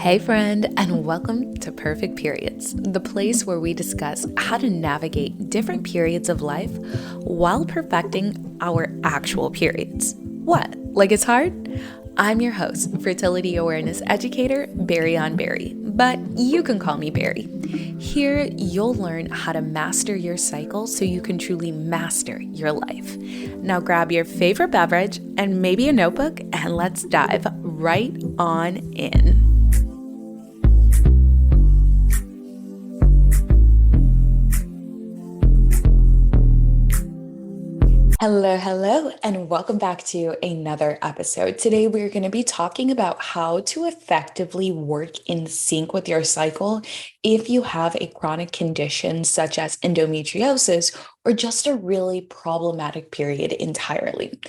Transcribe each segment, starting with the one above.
Hey, friend, and welcome to Perfect Periods, the place where we discuss how to navigate different periods of life while perfecting our actual periods. What? Like it's hard? I'm your host, fertility awareness educator, Berri on Berri, but you can call me Berri. Here, you'll learn how to master your cycle so you can truly master your life. Now, grab your favorite beverage and maybe a notebook, and let's dive right on in. Hello, and welcome back to another episode. Today, we're going to be talking about how to effectively work in sync with your cycle if you have a chronic condition such as endometriosis or just a really problematic period entirely.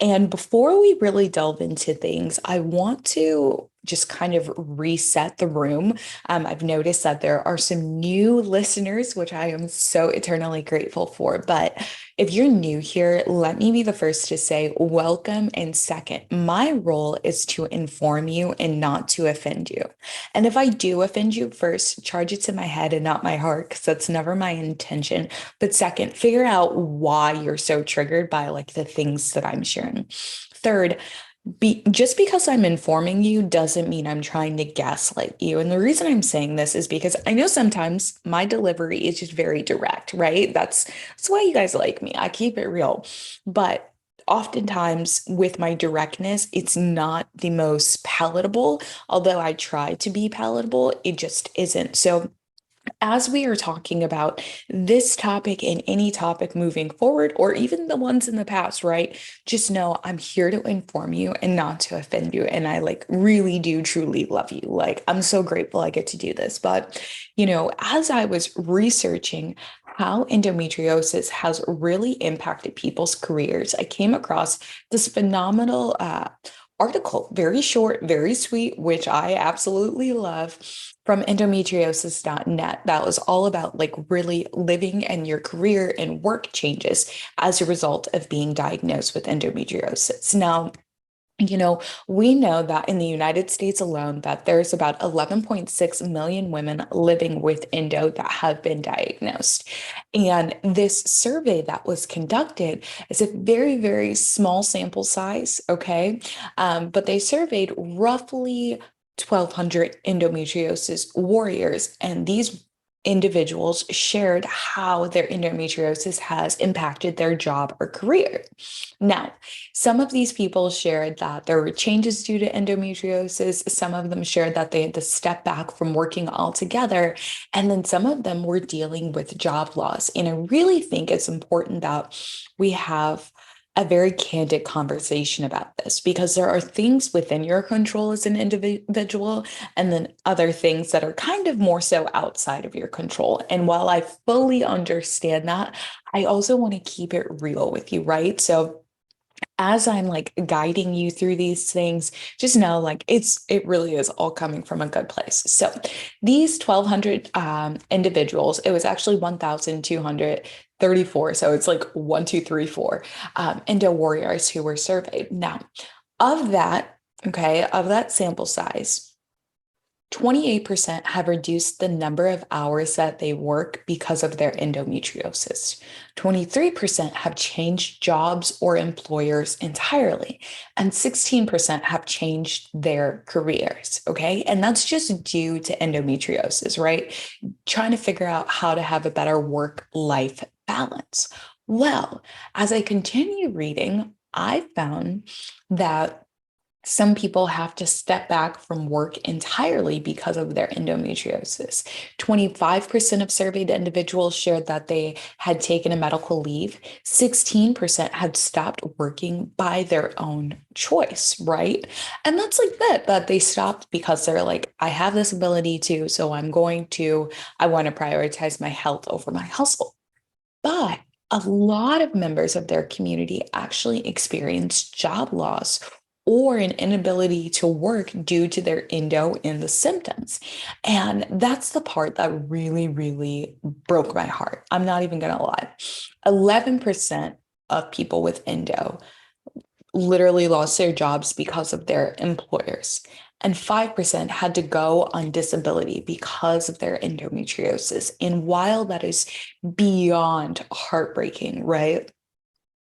And before we really delve into things, I want to just kind of reset the room. I've noticed that there are some new listeners, which I am so eternally grateful for. But if you're new here, let me be the first to say welcome. And second, my role is to inform you and not to offend you. And if I do offend you, first, charge it to my head and not my heart, because that's never my intention. But second, figure out why you're so triggered by like the things that I'm sharing. Third, just because I'm informing you doesn't mean I'm trying to gaslight you. And the reason I'm saying this is because I know sometimes my delivery is just very direct, right? That's why you guys like me. I keep it real. But oftentimes with my directness, it's not the most palatable. Although I try to be palatable, it just isn't. So as we are talking about this topic and any topic moving forward, or even the ones in the past, right? Just know I'm here to inform you and not to offend you. And I like really do truly love you. Like, I'm so grateful I get to do this. But, as I was researching how endometriosis has really impacted people's careers, I came across this phenomenal article, very short, very sweet, which I absolutely love, from endometriosis.net that was all about like really living and your career and work changes as a result of being diagnosed with endometriosis. Now, we know that in the United States alone that there's about 11.6 million women living with endo that have been diagnosed. And this survey that was conducted is a very, very small sample size, okay? But they surveyed roughly 1,200 endometriosis warriors, and these individuals shared how their endometriosis has impacted their job or career. Now, some of these people shared that there were changes due to endometriosis. Some of them shared that they had to step back from working altogether. And then some of them were dealing with job loss. And I really think it's important that we have a very candid conversation about this, because there are things within your control as an individual and then other things that are kind of more so outside of your control. And while I fully understand that, I also want to keep it real with you, right? So as I'm like guiding you through these things, just know like it really is all coming from a good place. So these 1,200 individuals, it was actually 1,234. So it's like 1, 2, 3, 4 Indo warriors who were surveyed. Now, of that, okay, of that sample size, 28% have reduced the number of hours that they work because of their endometriosis. 23% have changed jobs or employers entirely, and 16% have changed their careers. Okay. And that's just due to endometriosis, right? Trying to figure out how to have a better work-life balance. Well, as I continue reading, I found that some people have to step back from work entirely because of their endometriosis. 25% of surveyed individuals shared that they had taken a medical leave. 16% had stopped working by their own choice, right? And that's like that they stopped because they're like, I have this ability to, so I want to prioritize my health over my hustle. But a lot of members of their community actually experienced job loss or an inability to work due to their endo and the symptoms. And that's the part that really, really broke my heart. I'm not even going to lie. 11% of people with endo literally lost their jobs because of their employers. and 5% had to go on disability because of their endometriosis. And while that is beyond heartbreaking, right?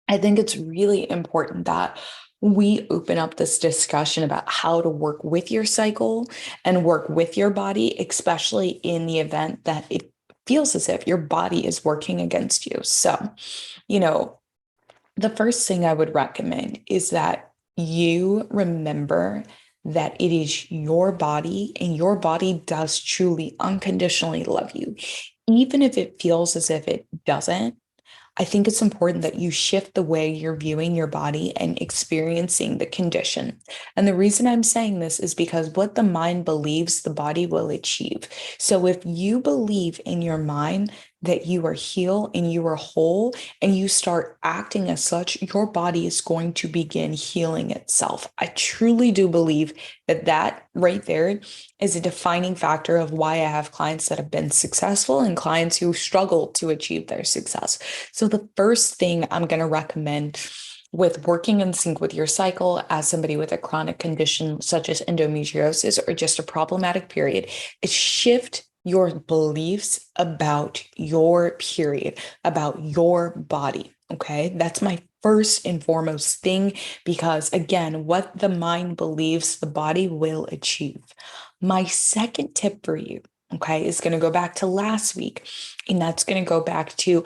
I think it's really important that we open up this discussion about how to work with your cycle and work with your body, especially in the event that it feels as if your body is working against you. So, you know, the first thing I would recommend is that you remember that it is your body and your body does truly unconditionally love you. Even if it feels as if it doesn't, I think it's important that you shift the way you're viewing your body and experiencing the condition. And the reason I'm saying this is because what the mind believes, the body will achieve. So if you believe in your mind that you are healed and you are whole and you start acting as such, your body is going to begin healing itself. I truly do believe that that right there is a defining factor of why I have clients that have been successful and clients who struggle to achieve their success. So the first thing I'm going to recommend with working in sync with your cycle as somebody with a chronic condition such as endometriosis or just a problematic period is shift your beliefs about your period, about your body. Okay. That's my first and foremost thing, because again, what the mind believes, the body will achieve. My second tip for you, okay, is going to go back to last week, and that's going to go back to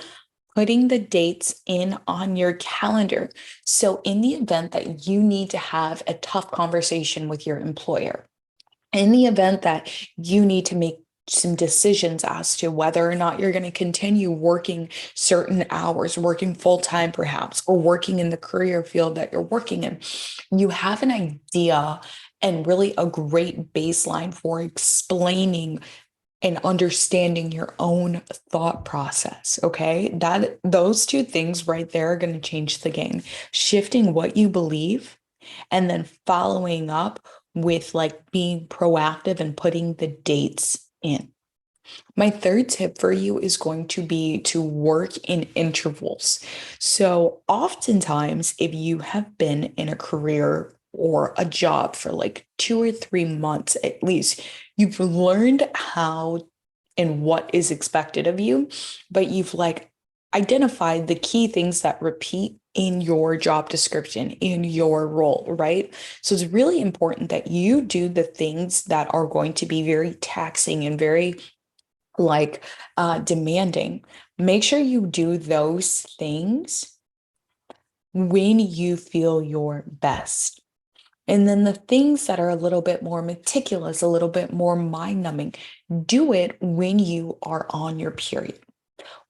putting the dates in on your calendar. So, in the event that you need to have a tough conversation with your employer, in the event that you need to make some decisions as to whether or not you're going to continue working certain hours, working full time perhaps, or working in the career field that you're working in, you have an idea and really a great baseline for explaining and understanding your own thought process. Okay. That those two things right there are going to change the game. Shifting what you believe and then following up with like being proactive and putting the dates in. My third tip for you is going to be to work in intervals. So, oftentimes, if you have been in a career or a job for like 2 or 3 months at least, you've learned how and what is expected of you, but you've like identified the key things that repeat in your job description, in your role, right? So it's really important that you do the things that are going to be very taxing and very like demanding. Make sure you do those things when you feel your best. And then the things that are a little bit more meticulous, a little bit more mind numbing, do it when you are on your period,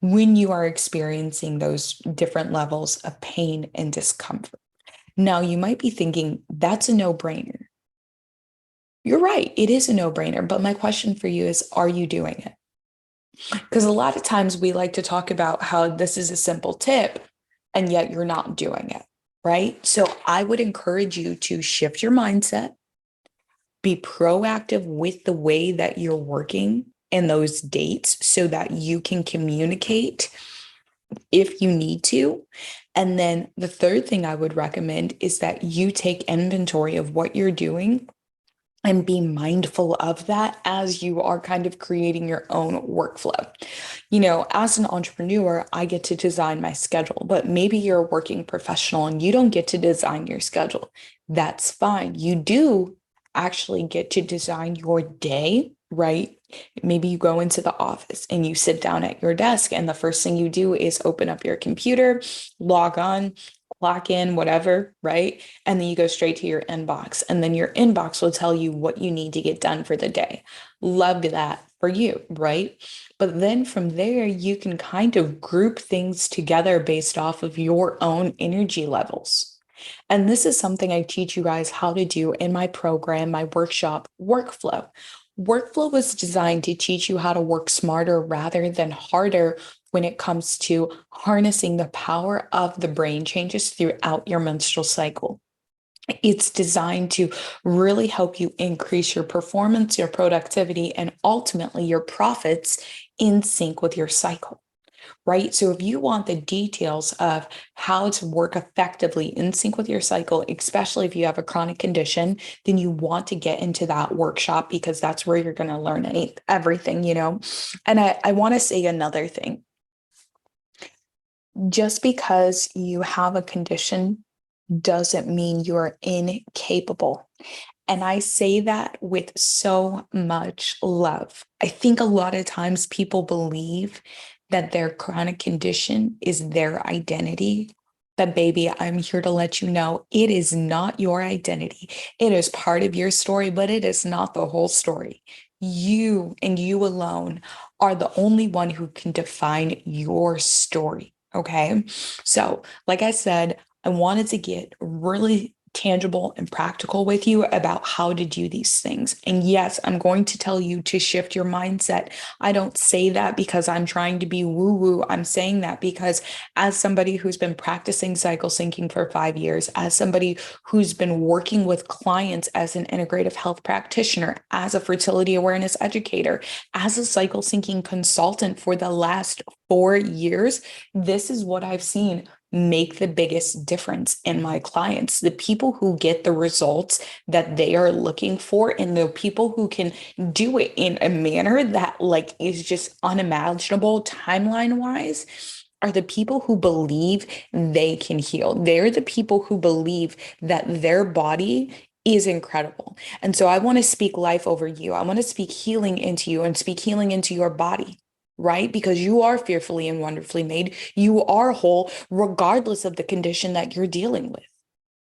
when you are experiencing those different levels of pain and discomfort. Now, you might be thinking, that's a no brainer. You're right, it is a no brainer. But my question for you is, are you doing it? Because a lot of times we like to talk about how this is a simple tip, and yet you're not doing it, right? So I would encourage you to shift your mindset, be proactive with the way that you're working and those dates so that you can communicate if you need to. And then the third thing I would recommend is that you take inventory of what you're doing and be mindful of that as you are kind of creating your own workflow. You know, as an entrepreneur, I get to design my schedule, but maybe you're a working professional and you don't get to design your schedule. That's fine. You do actually get to design your day, right? Maybe you go into the office and you sit down at your desk, and the first thing you do is open up your computer, log on, clock in, whatever, right? And then you go straight to your inbox. And then your inbox will tell you what you need to get done for the day. Love that for you, right? But then from there, you can kind of group things together based off of your own energy levels. And this is something I teach you guys how to do in my program, my workshop, Workflow. Workflow was designed to teach you how to work smarter rather than harder when it comes to harnessing the power of the brain changes throughout your menstrual cycle. It's designed to really help you increase your performance, your productivity, and ultimately your profits in sync with your cycle. right? So if you want the details of how to work effectively in sync with your cycle, especially if you have a chronic condition, then you want to get into that workshop because that's where you're going to learn everything, you know? And I want to say another thing. Just because you have a condition doesn't mean you're incapable. And I say that with so much love. I think a lot of times people believe that their chronic condition is their identity. But baby, I'm here to let you know it is not your identity. It is part of your story, but it is not the whole story. You and you alone are the only one who can define your story. Okay. So, like I said, I wanted to get really tangible and practical with you about how to do these things. And yes, I'm going to tell you to shift your mindset. I don't say that because I'm trying to be woo woo. I'm saying that because as somebody who's been practicing cycle syncing for 5 years, as somebody who's been working with clients as an integrative health practitioner, as a fertility awareness educator, as a cycle syncing consultant for the last 4 years, this is what I've seen make the biggest difference in my clients. The people who get the results that they are looking for, and the people who can do it in a manner that like is just unimaginable timeline wise, are the people who believe they can heal. They're the people who believe that their body is incredible. And so I want to speak life over you. I want to speak healing into you and speak healing into your body, right? Because you are fearfully and wonderfully made. You are whole, regardless of the condition that you're dealing with.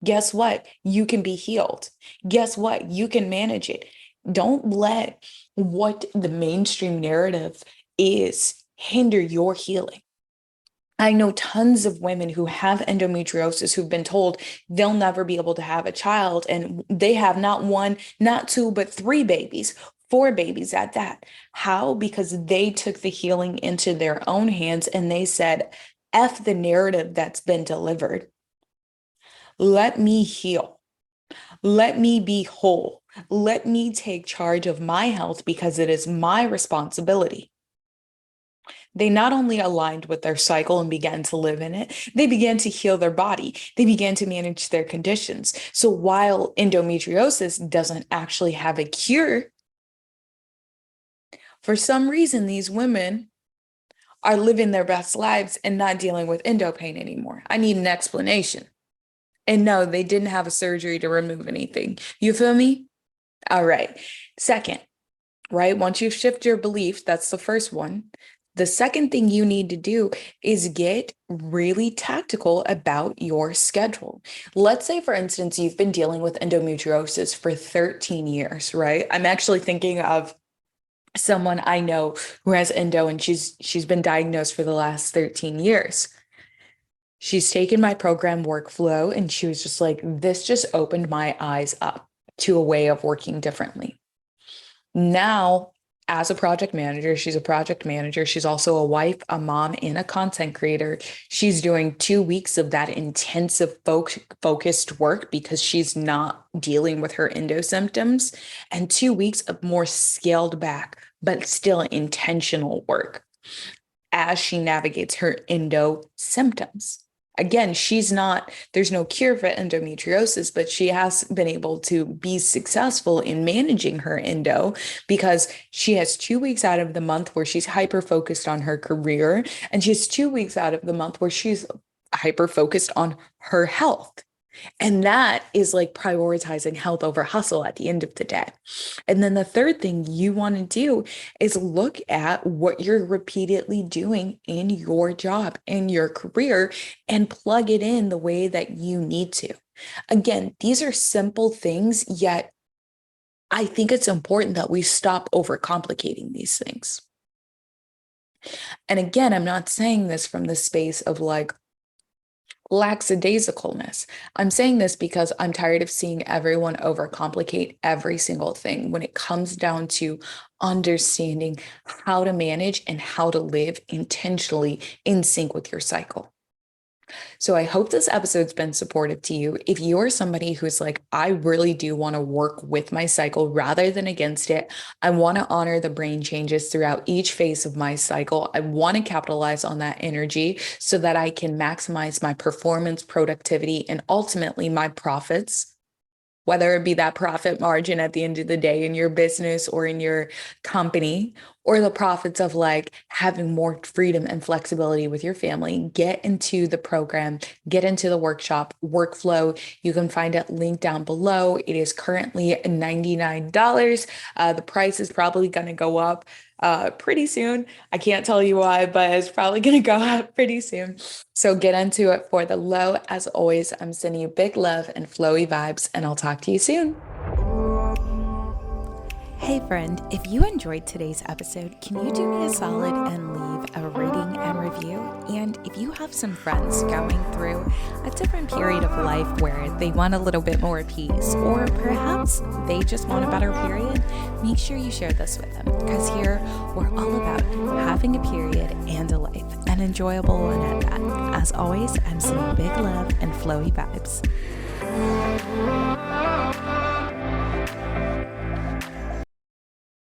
Guess what? You can be healed. Guess what? You can manage it. Don't let what the mainstream narrative is hinder your healing. I know tons of women who have endometriosis who've been told they'll never be able to have a child, and they have not one, not two, but three babies, four babies at that. How? Because they took the healing into their own hands and they said, F the narrative that's been delivered. Let me heal. Let me be whole. Let me take charge of my health because it is my responsibility. They not only aligned with their cycle and began to live in it, they began to heal their body. They began to manage their conditions. So while endometriosis doesn't actually have a cure, for some reason, these women are living their best lives and not dealing with endo pain anymore. I need an explanation. And no, they didn't have a surgery to remove anything. You feel me? All right. Second, right? Once you shift your belief, that's the first one. The second thing you need to do is get really tactical about your schedule. Let's say, for instance, you've been dealing with endometriosis for 13 years, right? I'm actually thinking of someone I know who has endo, and she's been diagnosed for the last 13 years. She's taken my program workflow and she was just like, this just opened my eyes up to a way of working differently. Now, as a project manager, she's a project manager. She's also a wife, a mom, and a content creator. She's doing 2 weeks of that intensive focused work because she's not dealing with her endo symptoms, and 2 weeks of more scaled back, but still intentional work as she navigates her endo symptoms. Again, there's no cure for endometriosis, but she has been able to be successful in managing her endo because she has 2 weeks out of the month where she's hyper focused on her career, and she has 2 weeks out of the month where she's hyper focused on her health. And that is like prioritizing health over hustle at the end of the day. And then the third thing you want to do is look at what you're repeatedly doing in your job, in your career, and plug it in the way that you need to. Again, these are simple things, yet I think it's important that we stop overcomplicating these things. And again, I'm not saying this from the space of like, lackadaisicalness. I'm saying this because I'm tired of seeing everyone overcomplicate every single thing when it comes down to understanding how to manage and how to live intentionally in sync with your cycle. So I hope this episode's been supportive to you. If you're somebody who's like, I really do want to work with my cycle rather than against it, I want to honor the brain changes throughout each phase of my cycle. I want to capitalize on that energy so that I can maximize my performance, productivity, and ultimately my profits, whether it be that profit margin at the end of the day in your business or in your company, or the profits of like having more freedom and flexibility with your family. Get into the program, get into the workshop workflow. You can find it linked down below. It is currently $99. The price is probably going to go up pretty soon. I can't tell you why, but it's probably going to go up pretty soon. So get into it for the low. As always, I'm sending you big love and flowy vibes, and I'll talk to you soon. Hey friend, if you enjoyed today's episode, can you do me a solid and leave a rating and review? And if you have some friends going through a different period of life where they want a little bit more peace, or perhaps they just want a better period, make sure you share this with them, because here we're all about having a period and a life, an enjoyable one at that. As always, I'm sending big love and flowy vibes.